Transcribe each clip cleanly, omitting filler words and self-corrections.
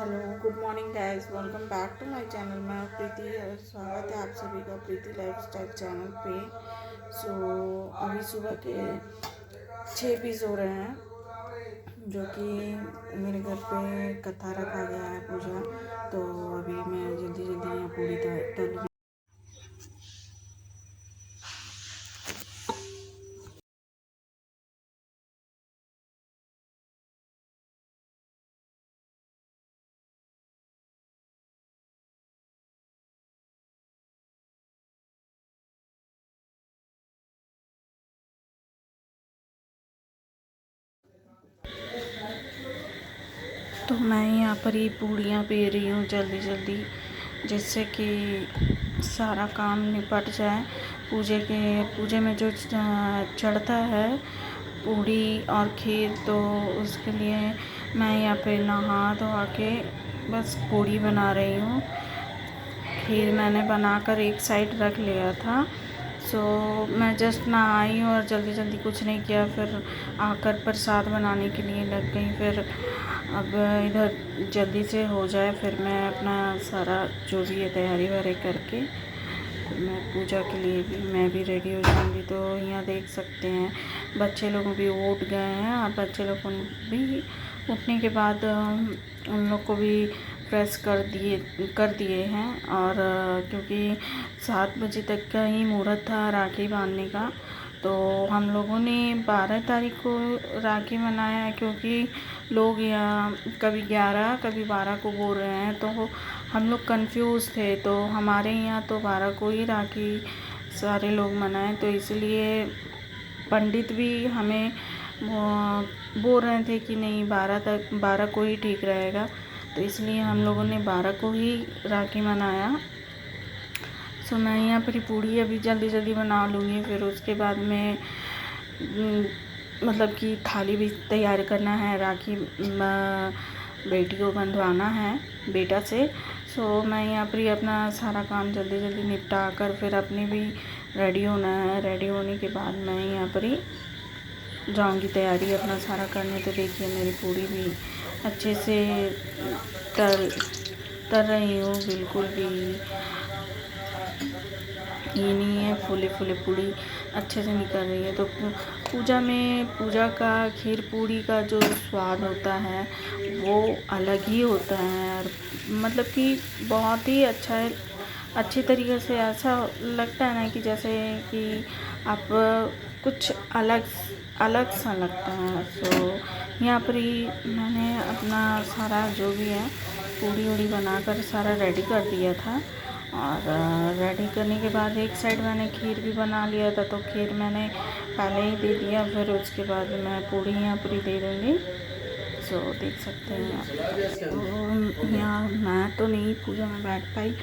Hello good morning guys, welcome back to my channel. मैं प्रीति और स्वागत है आप सभी का प्रीति लाइफस्टाइल चैनल पे। अभी सुबह के 6 पीस हो रहे हैं, जो कि मेरे घर पे कथा रखा गया है पूजा। तो अभी मैं जल्दी जल्दी यहाँ पूरी तल तो मैं यहाँ पर ही पूड़ियाँ पी रही हूँ जल्दी जल्दी, जिससे कि सारा काम निपट जाए। पूजे में जो चढ़ता है पूड़ी और खीर, तो उसके लिए मैं यहाँ पे नहा धोआ के बस पूड़ी बना रही हूँ। खीर मैंने बनाकर एक साइड रख लिया था। मैं जस्ट नहाई और जल्दी जल्दी कुछ नहीं किया, फिर आकर प्रसाद बनाने के लिए लग गई। फिर अब इधर जल्दी से हो जाए, फिर मैं अपना सारा जो भी है तैयारी वारी करके फिर मैं पूजा के लिए भी मैं भी रेडी हो जाऊँगी। तो यहाँ देख सकते हैं बच्चे लोग भी उठ गए हैं, और बच्चे लोग भी उठने के बाद उन लोग को भी प्रेस कर दिए हैं। और क्योंकि 7 बजे तक का ही मुहूर्त था राखी बांधने का, तो हम लोगों ने 12 तारीख को राखी मनाया है, क्योंकि लोग यहाँ कभी 11 कभी 12 को बोल रहे हैं, तो हम लोग कंफ्यूज थे। तो हमारे यहाँ तो 12 को ही राखी सारे लोग मनाएं, तो इसलिए पंडित भी हमें बोल रहे थे कि नहीं 12 को ही ठीक रहेगा, तो इसलिए हम लोगों ने 12 को ही राखी मनाया। मैं यहाँ पर पूड़ी अभी जल्दी जल्दी बना लूँगी। फिर उसके बाद में मतलब कि थाली भी तैयार करना है, राखी बेटी को बंधवाना है बेटा से। मैं यहाँ पर ही अपना सारा काम जल्दी जल्दी निपटा कर फिर अपने भी रेडी होना है। रेडी होने के बाद मैं यहाँ पर ही जाऊँगी तैयारी अपना सारा करने। तो देखिए मेरी पूड़ी भी अच्छे से तर रही हूँ, बिल्कुल भी ये नहीं है फूले फूले पूड़ी अच्छे से निकल रही है। तो पूजा का खीर पूड़ी का जो स्वाद होता है वो अलग ही होता है, और मतलब कि बहुत ही अच्छा है। अच्छी तरीके से ऐसा लगता है ना कि जैसे कि आप कुछ अलग अलग सा लगता है। यहाँ पर ही मैंने अपना सारा जो भी है पूड़ी वूड़ी बनाकर सारा रेडी कर दिया था। और रेडी करने के बाद एक साइड मैंने खीर भी बना लिया था, तो खीर मैंने पहले ही दे दिया। फिर उसके बाद मैं पूड़ी यहाँ पर ही दे दूँगी। देख सकते हैं आप। तो यहाँ मैं तो नहीं पूजा में बैठ पाई,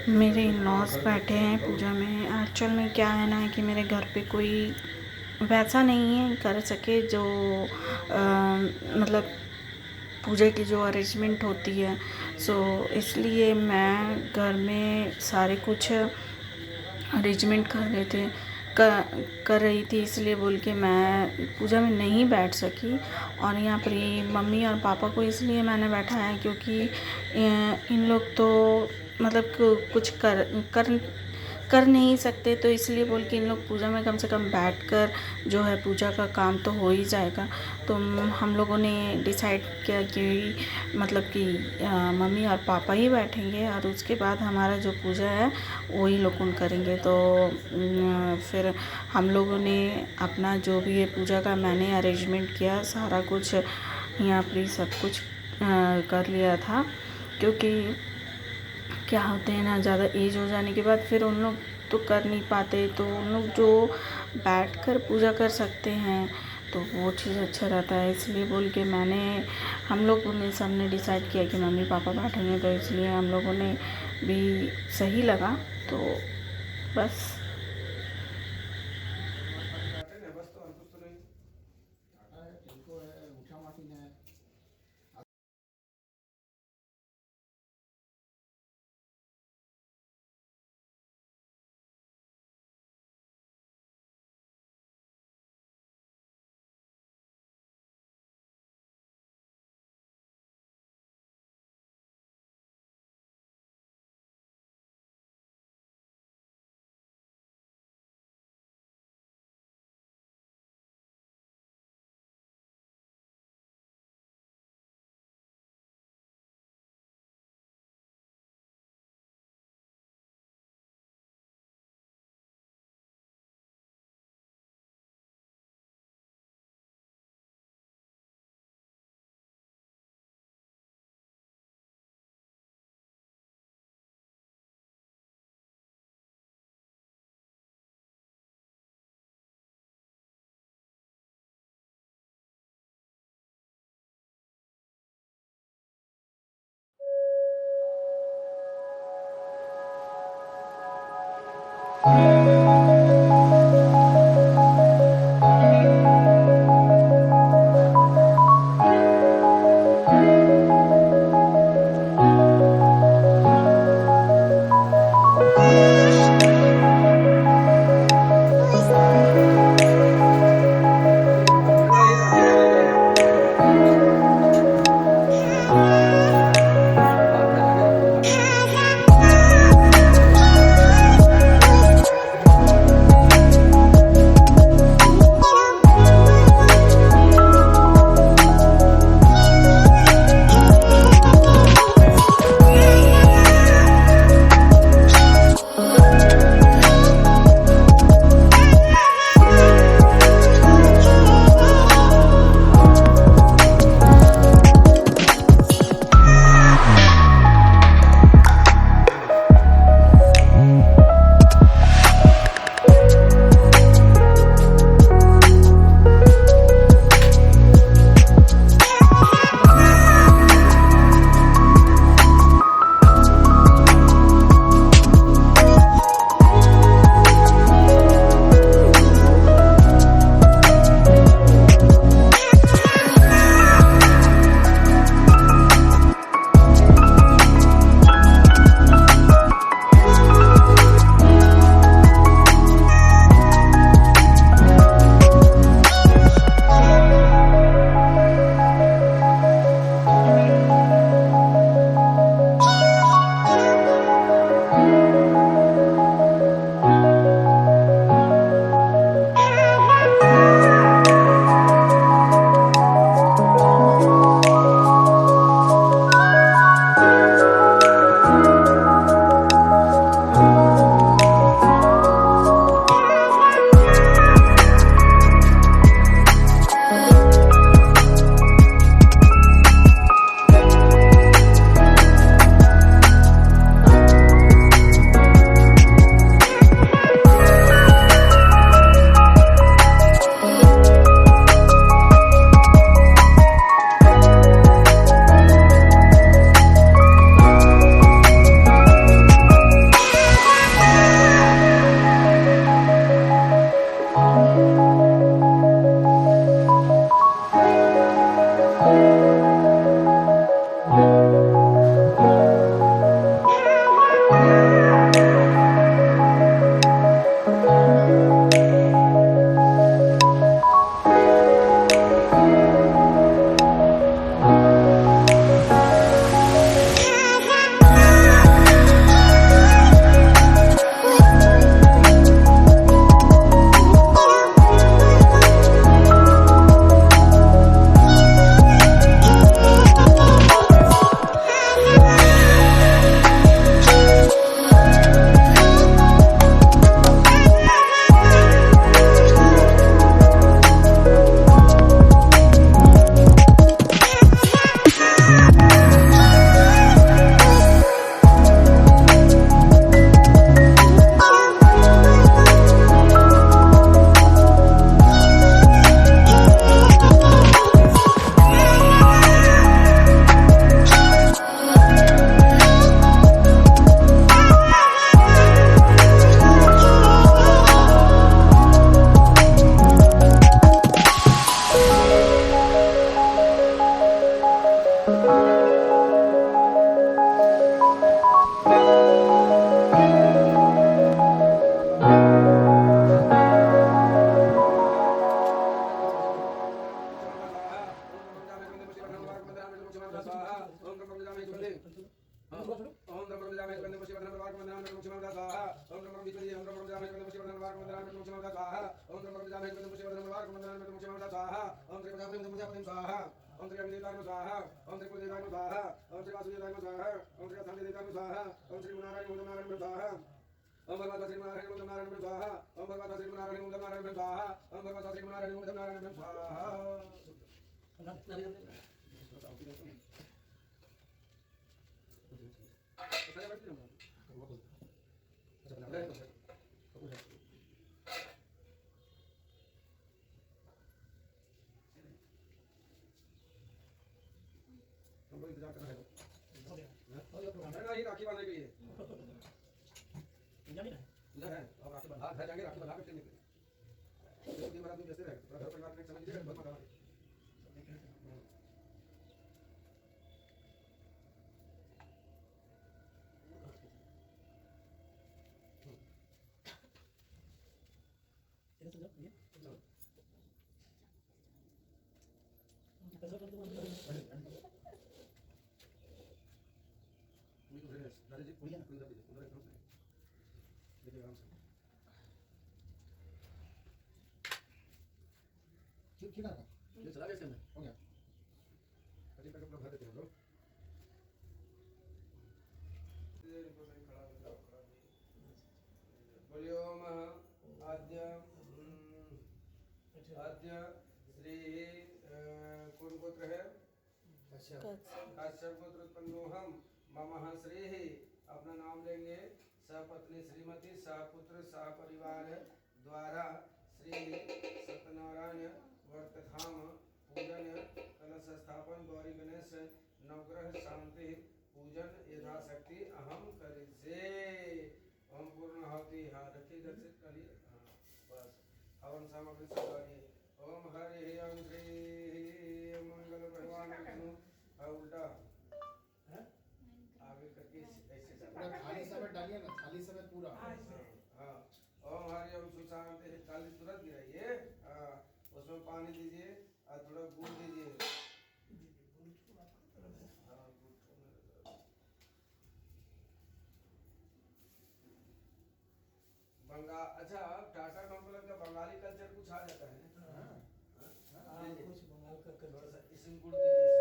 मेरे इन-लॉज़ बैठे हैं पूजा में। एक्चुअल में क्या है ना कि मेरे घर पे कोई वैसा नहीं है कर सके जो मतलब पूजा की जो अरेंजमेंट होती है। इसलिए मैं घर में सारे कुछ अरेंजमेंट कर रही थी, इसलिए बोल के मैं पूजा में नहीं बैठ सकी। और यहाँ पर मम्मी और पापा को इसलिए मैंने बैठा है क्योंकि इन लोग तो मतलब कुछ कर नहीं सकते, तो इसलिए बोल के इन लोग पूजा में कम से कम बैठकर जो है पूजा का काम तो हो ही जाएगा। तो हम लोगों ने डिसाइड किया कि मतलब कि मम्मी और पापा ही बैठेंगे, और उसके बाद हमारा जो पूजा है वही लोग करेंगे। तो फिर हम लोगों ने अपना जो भी है पूजा का मैंने अरेंजमेंट किया, सारा कुछ यहाँ पर सब कुछ कर लिया था। क्योंकि क्या होते हैं ना, ज़्यादा एज हो जाने के बाद फिर उन लोग तो कर नहीं पाते, तो उन लोग जो बैठकर पूजा कर सकते हैं तो वो चीज़ अच्छा रहता है। इसलिए बोल के हम लोगों ने सबने डिसाइड किया कि मम्मी पापा बैठेंगे, तो इसलिए हम लोगों ने भी सही लगा। तो बस राखी बांधने के लिए इधर है अब राखी ये चला गया इसके अंदर हो गया कटिंग करके पूरा भर देते हैं हम लोग बोलियो आद्य आद्य श्री कौन गोत्र है काश्यप गोत्र उत्पन्नो हम मम श्री अपना नाम लेंगे सपत्नी श्रीमती सपुत्र सपरिवार द्वारा श्री सत्यनारायण वर्तधाम पूजन कलश स्थापन गौरी गणेश नवग्रह शांति पूजन यथाशक्ति अहम करिष्ये। ओम पूर्ण आहुति हाँ रखिए दर्शित करिए हाँ बस हवन सामग्री सब डालिए। ओम हरि ओम श्री मंगल भगवान विष्णु उल्टा आगे करके ऐसे खाली समय डालिए ना खाली समय पूरा हाँ ओम हरि ओम सुशांत खाली तुरंत गिराइए हाँ उसमें पानी दीजिए और थोड़ा गुड़ दीजिए हाँ बंगाल अच्छा टाटा कंपनी का बंगाली कल्चर कुछ आ जाता है कुछ बंगाल का थोड़ा सा इसमें गुड़ दीजिए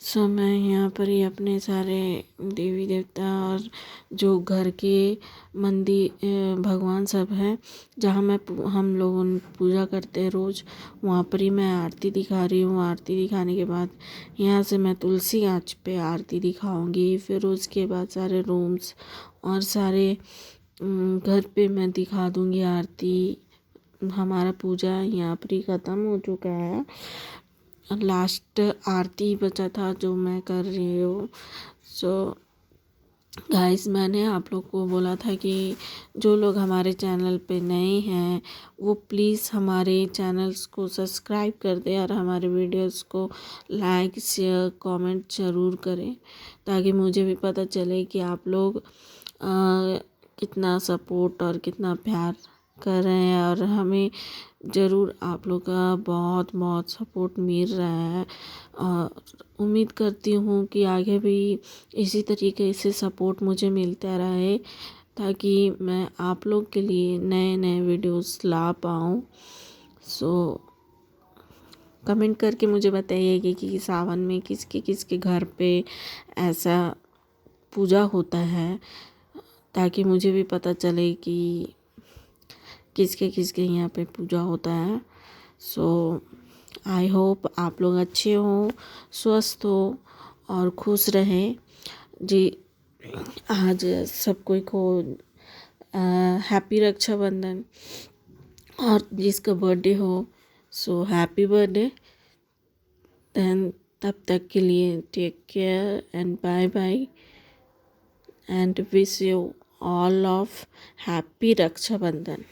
सो मैं यहाँ पर ही अपने सारे देवी देवता और जो घर के मंदिर भगवान सब हैं जहाँ हम लोग पूजा करते हैं रोज़ वहाँ पर ही मैं आरती दिखा रही हूँ। आरती दिखाने के बाद यहाँ से मैं तुलसी आँच पे आरती दिखाऊंगी। फिर उसके बाद सारे रूम्स और सारे घर पे मैं दिखा दूँगी आरती। हमारा पूजा यहाँ पर ही ख़त्म हो चुका है। लास्ट आरती बचा था जो मैं कर रही हूँ। सो गाइस मैंने आप लोग को बोला था कि जो लोग हमारे चैनल पे नए हैं वो प्लीज़ हमारे चैनल्स को सब्सक्राइब कर दें और हमारे वीडियोस को लाइक शेयर कमेंट ज़रूर करें ताकि मुझे भी पता चले कि आप लोग कितना सपोर्ट और कितना प्यार कर रहे हैं और हमें ज़रूर आप लोग का बहुत बहुत सपोर्ट मिल रहा है। और उम्मीद करती हूँ कि आगे भी इसी तरीके से सपोर्ट मुझे मिलता रहे ताकि मैं आप लोग के लिए नए नए वीडियोस ला पाऊँ। सो कमेंट करके मुझे बताइए कि सावन में किसके घर पे ऐसा पूजा होता है ताकि मुझे भी पता चले कि किसके यहाँ पे पूजा होता है। सो आई होप आप लोग अच्छे हो, स्वस्थ हो और खुश रहें जी। आज सब कोई को हैप्पी रक्षाबंधन। और जिसका बर्थडे हो सो हैप्पी बर्थडे। देन तब तक के लिए take care and bye bye and wish you all of happy Rakshabandhan.